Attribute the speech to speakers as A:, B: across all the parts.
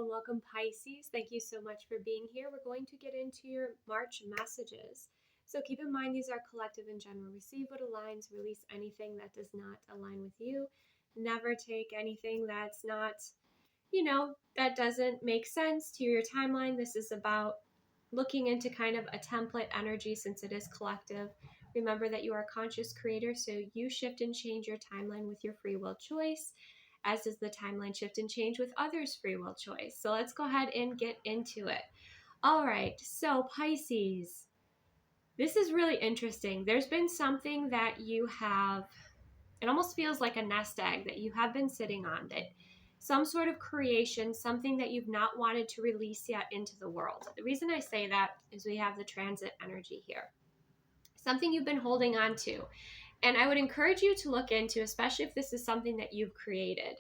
A: and welcome, Pisces. Thank you so much for being here. We're going to get into your March messages. So keep in mind these are collective and general. Receive what aligns, release anything that does not align with you. Never take anything that's not, that doesn't make sense to your timeline. This is about looking into kind of a template energy since it is collective. Remember that you are a conscious creator, so you shift and change your timeline with your free will choice, as does the timeline shift and change with others' free will choice. So let's go ahead and get into it. All right, so Pisces, this is really interesting. There's been something that you have, it almost feels like a nest egg that you have been sitting on, that some sort of creation, something that you've not wanted to release yet into the world. The reason I say that is we have the transit energy here. Something you've been holding on to. And I would encourage you to look into, especially if this is something that you've created.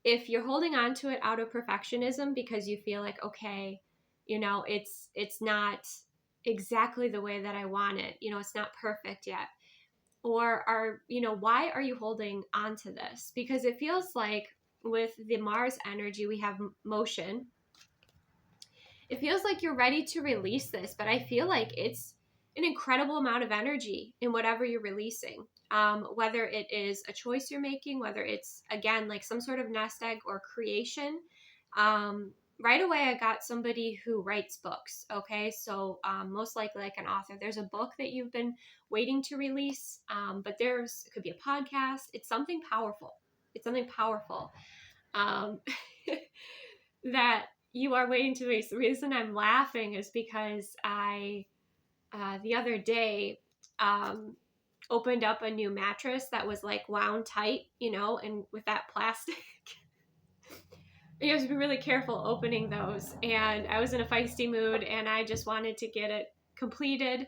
A: If you're holding on to it out of perfectionism because you feel like, okay, it's not exactly the way that I want it. It's not perfect yet. Or why are you holding on to this? Because it feels like with the Mars energy, we have motion. It feels like you're ready to release this, but I feel like it's an incredible amount of energy in whatever you're releasing. Whether it is a choice you're making, whether it's, again, like some sort of nest egg or creation. Right away, I got somebody who writes books. Okay, so most likely like an author. There's a book that you've been waiting to release, but it could be a podcast. It's something powerful. That you are waiting to release. The reason I'm laughing is because I, the other day, opened up a new mattress that was like wound tight, and with that plastic. You have to be really careful opening those. And I was in a feisty mood and I just wanted to get it completed.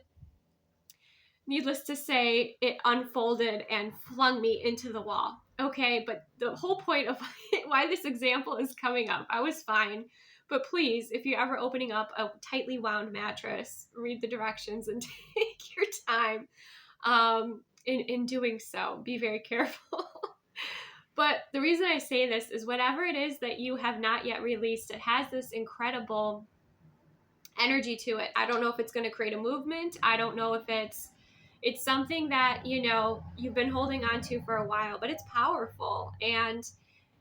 A: Needless to say, it unfolded and flung me into the wall. Okay, but the whole point of why this example is coming up, I was fine. But please, if you're ever opening up a tightly wound mattress, read the directions and take your time in doing so. Be very careful. But the reason I say this is whatever it is that you have not yet released, it has this incredible energy to it. I don't know if it's going to create a movement. I don't know if it's something that, you've been holding on to for a while, but it's powerful. And,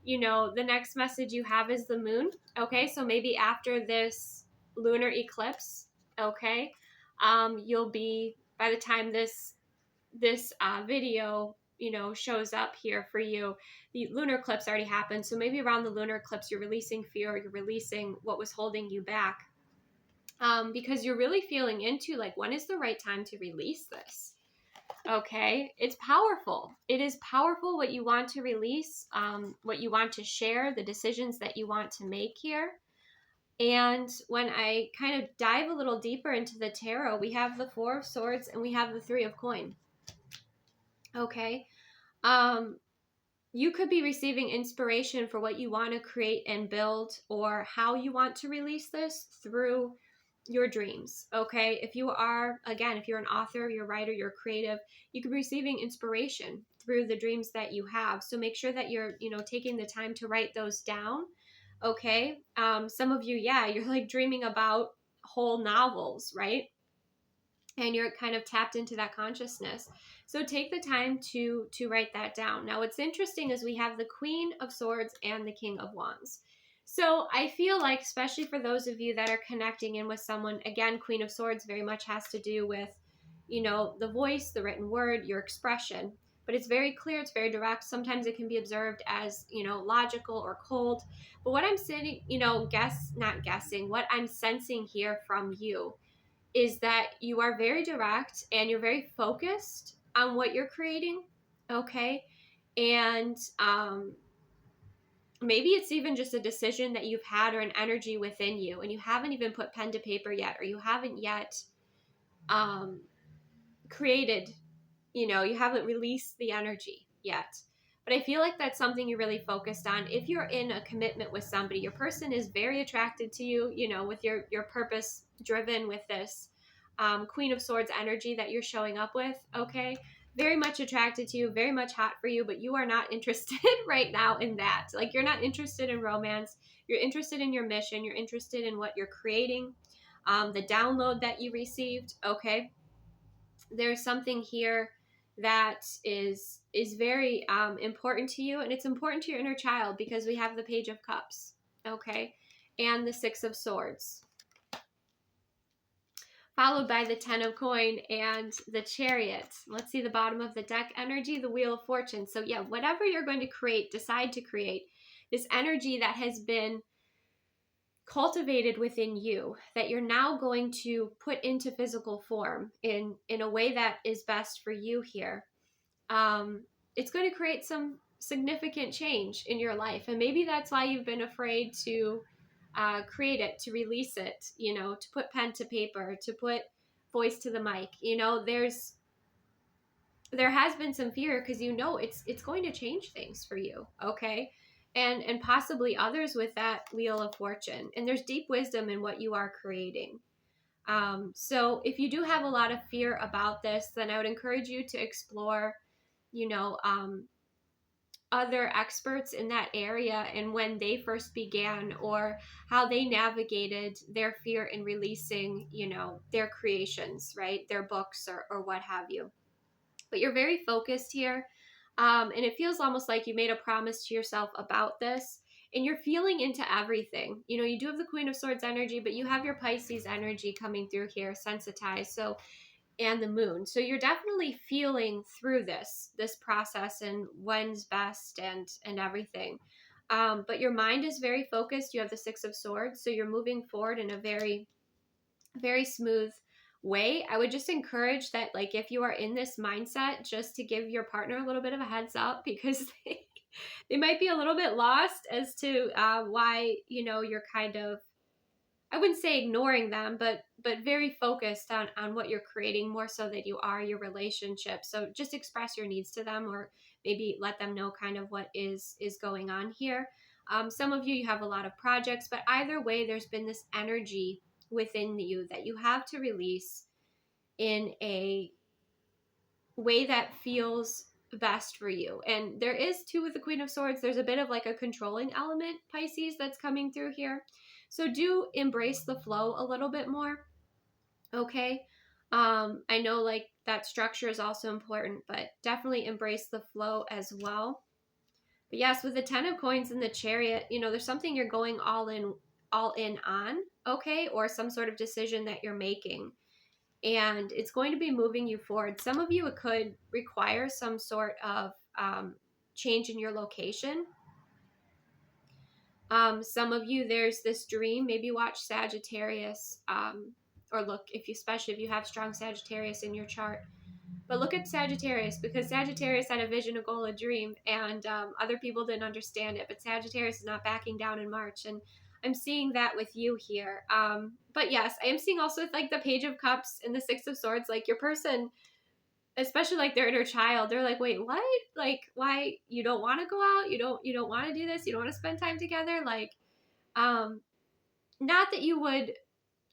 A: the next message you have is the moon. Okay. So maybe after this lunar eclipse, okay, you'll be, by the time this video, shows up here for you, the lunar eclipse already happened. So maybe around the lunar eclipse, you're releasing fear, you're releasing what was holding you back. Because you're really feeling into like, when is the right time to release this? Okay, it's powerful. It is powerful what you want to release, what you want to share, the decisions that you want to make here. And when I kind of dive a little deeper into the tarot, we have the Four of Swords and we have the Three of Coin. Okay. You could be receiving inspiration for what you want to create and build, or how you want to release this through your dreams. Okay. If you're an author, you're a writer, you're creative, you could be receiving inspiration through the dreams that you have. So make sure that you're, taking the time to write those down. Okay. Some of you, you're like dreaming about whole novels, right? And you're kind of tapped into that consciousness. So take the time to write that down. Now, what's interesting is we have the Queen of Swords and the King of Wands. So I feel like, especially for those of you that are connecting in with someone, again, Queen of Swords very much has to do with, the voice, the written word, your expression. But it's very clear, it's very direct. Sometimes it can be observed as, logical or cold. But what I'm saying, what I'm sensing here from you is that you are very direct and you're very focused on what you're creating. Okay. And, maybe it's even just a decision that you've had or an energy within you and you haven't even put pen to paper yet, or you haven't yet created, you haven't released the energy yet. But I feel like that's something you're really focused on. If you're in a commitment with somebody, your person is very attracted to you, with your purpose driven with this Queen of Swords energy that you're showing up with. Okay. very much attracted to you, very much hot for you, but you are not interested right now in that. Like, you're not interested in romance. You're interested in your mission. You're interested in what you're creating, the download that you received. Okay. There's something here that is very important to you, and it's important to your inner child, because we have the Page of Cups, okay, and the Six of Swords, followed by the Ten of Coin and the Chariot. Let's see the bottom of the deck energy, the Wheel of Fortune. So yeah, whatever you're going to create, decide to create, this energy that has been cultivated within you, that you're now going to put into physical form in a way that is best for you here. It's going to create some significant change in your life, and maybe that's why you've been afraid to create it, to release it, you know, to put pen to paper, to put voice to the mic. You know, there has been some fear, because you know it's going to change things for you, okay, and possibly others with that Wheel of Fortune. And there's deep wisdom in what you are creating. So if you do have a lot of fear about this, then I would encourage you to explore, you know, other experts in that area, and when they first began, or how they navigated their fear in releasing, you know, their creations, right? Their books, or what have you. But you're very focused here. And it feels almost like you made a promise to yourself about this, and you're feeling into everything. You know, you do have the Queen of Swords energy, but you have your Pisces energy coming through here, sensitized. So, and the Moon. So you're definitely feeling through this process, and when's best, and everything. But your mind is very focused. You have the Six of Swords, so you're moving forward in a very, very smooth way. I would just encourage that, like, if you are in this mindset, just to give your partner a little bit of a heads up, because they might be a little bit lost as to why, you know, you're kind of, I wouldn't say ignoring them, but very focused on what you're creating, more so that you are your relationship. So just express your needs to them, or maybe let them know kind of what is going on here. Some of you have a lot of projects, but either way, there's been this energy within you that you have to release in a way that feels best for you. And there is, too, with the Queen of Swords, there's a bit of like a controlling element, Pisces, that's coming through here. So do embrace the flow a little bit more, okay? I know, like, that structure is also important, but definitely embrace the flow as well. But yes, with the Ten of Coins and the Chariot, you know, there's something you're going all in on, okay? Or some sort of decision that you're making, and it's going to be moving you forward. Some of you, it could require some sort of change in your location. Some of you, there's this dream. Maybe watch Sagittarius, or look, especially if you have strong Sagittarius in your chart. But look at Sagittarius, because Sagittarius had a vision, a goal, a dream, and other people didn't understand it. But Sagittarius is not backing down in March, and I'm seeing that with you here. But yes, I am seeing also with, like, the Page of Cups and the Six of Swords, like, your person, especially like their inner child, they're like, wait, what? Like, why you don't want to go out? You don't want to do this? You don't want to spend time together? Like, not that you would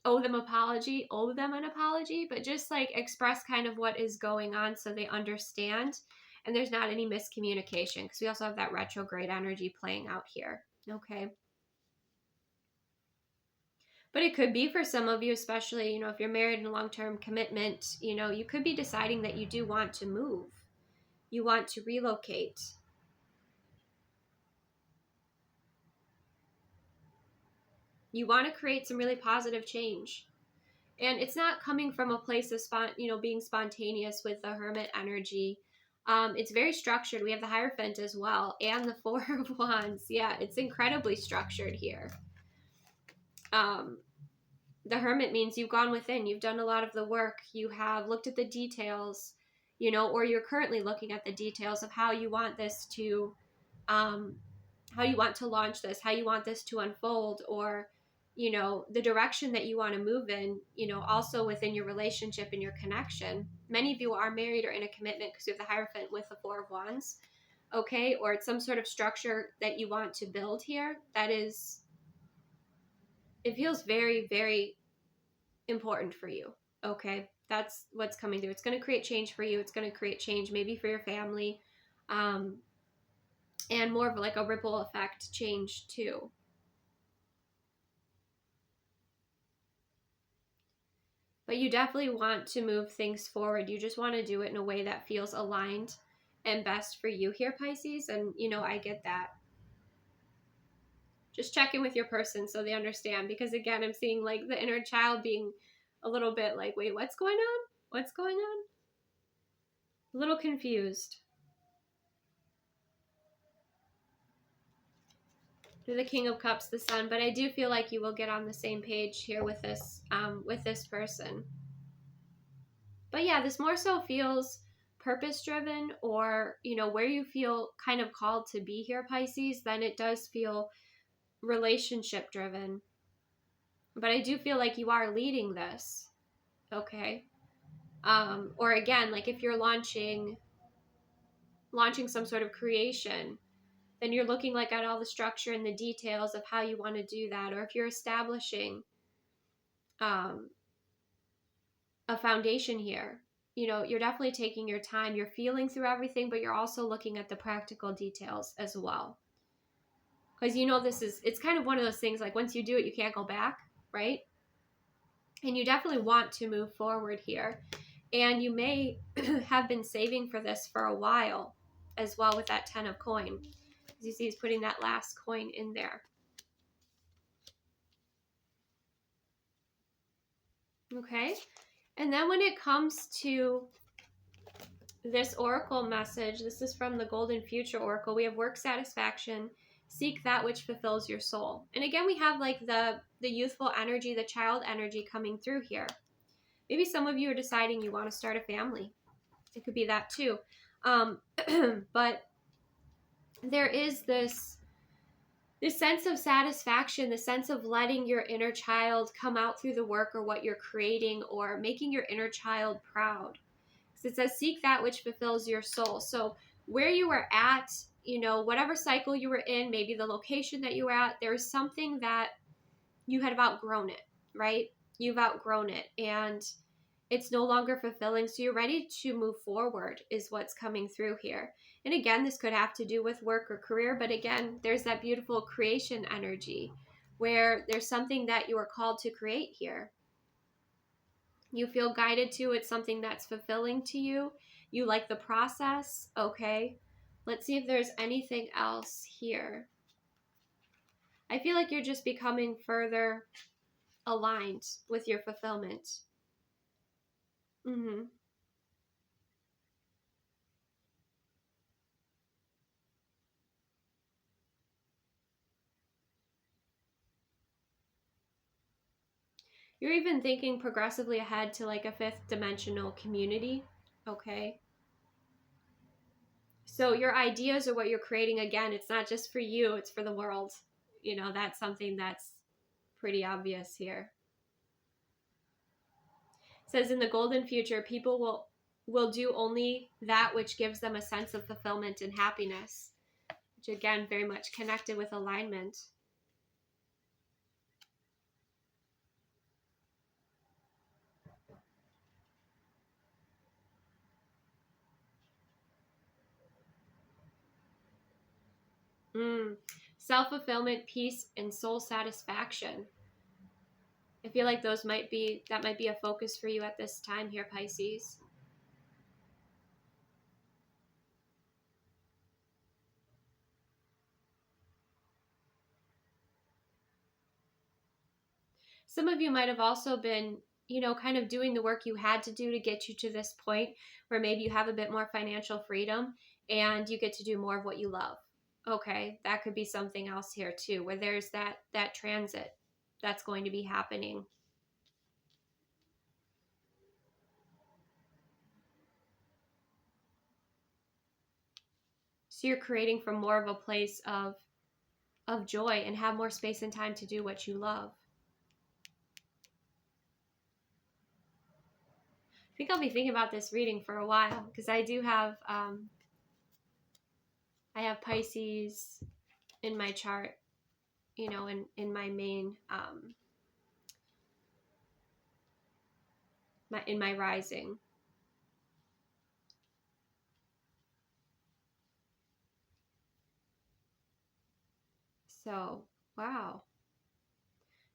A: owe them an apology, but just like express kind of what is going on, so they understand, and there's not any miscommunication, because we also have that retrograde energy playing out here, okay? But it could be for some of you, especially, you know, if you're married in a long-term commitment, you know, you could be deciding that you do want to move, you want to relocate. You want to create some really positive change. And it's not coming from a place of being spontaneous with the Hermit energy. It's very structured. We have the Hierophant as well, and the Four of Wands. Yeah, it's incredibly structured here. The Hermit means you've gone within. You've done a lot of the work. You have looked at the details, you know, or you're currently looking at the details of how you want this to, how you want to launch this, how you want this to unfold, or, you know, the direction that you want to move in, you know, also within your relationship and your connection. Many of you are married or in a commitment, because you have the Hierophant with the Four of Wands, okay? Or it's some sort of structure that you want to build here. That is, it feels very, very important for you, okay? That's what's coming through. It's going to create change for you. It's going to create change maybe for your family, and more of like a ripple effect change too. But you definitely want to move things forward. You just want to do it in a way that feels aligned and best for you here, Pisces. And, you know, I get that. Just check in with your person so they understand. Because, again, I'm seeing, like, the inner child being a little bit like, wait, what's going on? What's going on? A little confused. Through the King of Cups, the Sun. But I do feel like you will get on the same page here with this person. But yeah, this more so feels purpose driven, or, you know, where you feel kind of called to be here, Pisces, then it does feel relationship driven. But I do feel like you are leading this, okay? Or again, like if you're launching some sort of creation, then you're looking like at all the structure and the details of how you want to do that. Or if you're establishing a foundation here, you know, you're definitely taking your time. You're feeling through everything, but you're also looking at the practical details as well. Because, you know, it's kind of one of those things, like once you do it, you can't go back, right? And you definitely want to move forward here. And you may have been saving for this for a while as well with that 10 of coin. As you see, he's putting that last coin in there. Okay. And then when it comes to this oracle message, this is from the Golden Future Oracle. We have work satisfaction, seek that which fulfills your soul. And again, we have like the youthful energy, the child energy coming through here. Maybe some of you are deciding you want to start a family. It could be that too. But there is this sense of satisfaction, the sense of letting your inner child come out through the work or what you're creating, or making your inner child proud. It says, seek that which fulfills your soul. So where you were at, you know, whatever cycle you were in, maybe the location that you were at, there's something that you had outgrown it, right? You've outgrown it and it's no longer fulfilling. So you're ready to move forward is what's coming through here. And again, this could have to do with work or career, but again, there's that beautiful creation energy where there's something that you are called to create here. You feel guided to, it's something that's fulfilling to you. You like the process. Okay. Let's see if there's anything else here. I feel like you're just becoming further aligned with your fulfillment. You're even thinking progressively ahead to like a 5th dimensional community. Okay. So your ideas are what you're creating. Again, it's not just for you, it's for the world. You know, that's something that's pretty obvious here. It says in the Golden Future, people will do only that which gives them a sense of fulfillment and happiness, which again, very much connected with alignment. Self-fulfillment, peace, and soul satisfaction. I feel like that might be a focus for you at this time here, Pisces. Some of you might have also been, you know, kind of doing the work you had to do to get you to this point where maybe you have a bit more financial freedom and you get to do more of what you love. Okay, that could be something else here too, where there's that transit that's going to be happening. So you're creating from more of a place of joy and have more space and time to do what you love. I think I'll be thinking about this reading for a while because I do have I have Pisces in my chart, you know, in my main in my rising. So, wow.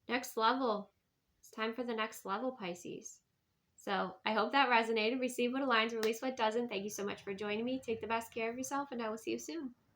A: Next level. It's time for the next level, Pisces. So I hope that resonated. Receive what aligns, release what doesn't. Thank you so much for joining me. Take the best care of yourself, and I will see you soon.